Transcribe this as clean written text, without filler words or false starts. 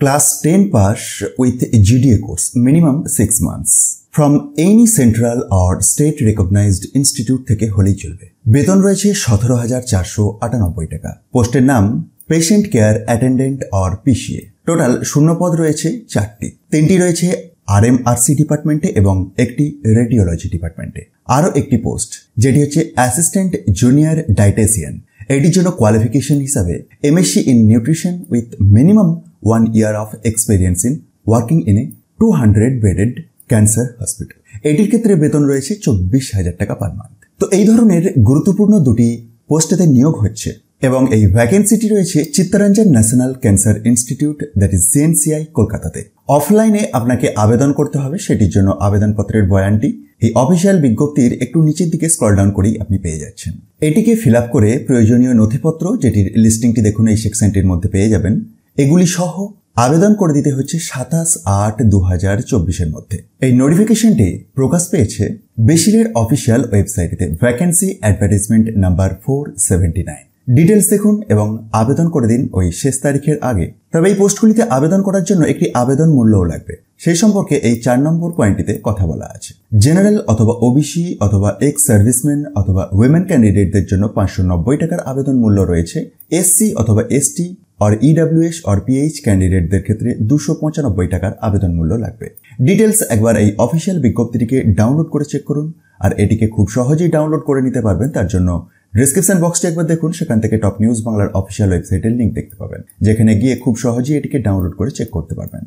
Class 10 pass with GDA course, minimum 6 months. From any central or state recognized institute থেকে হলেই চলবে। বেতন রয়েছে 17,498 টাকা। পোস্টের নাম patient care attendant or PCA. Total শূন্যপদ রয়েছে 4টি। 3টি রয়েছে আরএমআরসি ডিপার্টমেন্টে এবং একটি রেডিওলজি ডিপার্টমেন্টে। আরও একটি পোস্ট যেটি হচ্ছে অ্যাসিস্ট্যান্ট জুনিয়র ডায়েটিশিয়ান। এটির জন্য কোয়ালিফিকেশন হিসাবে MSc in nutrition with minimum 1 year of experience in working in a 200 bedded cancer hospital. এটির ক্ষেত্রে বেতন রয়েছে 24,000 টাকা পার মান্থ। তো এই ধরনের গুরুত্বপূর্ণ দুটি পোস্টেতে নিয়োগ হচ্ছে এবং এই ভ্যাকেন্সিটি রয়েছে Chittaranjan National Cancer Institute, that is JNCI, কলকাতাতে। অফলাইনে আপনাকে আবেদন করতে হবে, সেটির জন্য আবেদনপত্রের বয়ানটি এই অফিসিয়াল বিজ্ঞপ্তির একটু নিচের দিকে স্ক্রল ডাউন করেই আপনি পেয়ে যাচ্ছেন। এটিকে ফিল আপ করে প্রয়োজনীয় নথিপত্র, যেটির লিস্টিংটি দেখুন এই সেকশনটির মধ্যে পেয়ে যাবেন, এগুলি সহ আবেদন করে দিতে হচ্ছে 27/8/2024 মধ্যে। এই নোটিফিকেশনটি প্রকাশ পেয়েছে বেসিলের অফিসিয়াল ওয়েবসাইটে, ভ্যাকেন্সি অ্যাডভার্টাইজমেন্ট নাম্বার 479। ডিটেলস দেখুন এবং আবেদন করে দিন ওই শেষ তারিখের আগে। তবে এই পোস্টগুলিতে আবেদন করার জন্য একটি আবেদন মূল্যও লাগবে, সেই সম্পর্কে এই 4 নম্বর পয়েন্টটিতে কথা বলা আছে। জেনারেল অথবা ওবিসি অথবা এক্স সার্ভিসম্যান অথবা উইমেন ক্যান্ডিডেটদের জন্য 590 টাকার আবেদন মূল্য রয়েছে। এসসি অথবা এসটি और EWS और PH ক্যান্ডিডেটদের ক্ষেত্রে 295 টাকার আবেদন মূল্য লাগবে। ডিটেলস একবার এই অফিসিয়াল বিজ্ঞপ্তিটিকে ডাউনলোড করে চেক করুন, আর এটিকে খুব সহজেই ডাউনলোড করে নিতে পারবেন। তার জন্য ডেসক্রিপশন বক্সটি একবার দেখুন, সেখান থেকে টপ নিউজ বাংলার অফিসিয়াল ওয়েবসাইটের লিঙ্ক দেখতে পাবেন, যেখানে গিয়ে খুব সহজেই এটিকে ডাউনলোড করে চেক করতে পারবেন।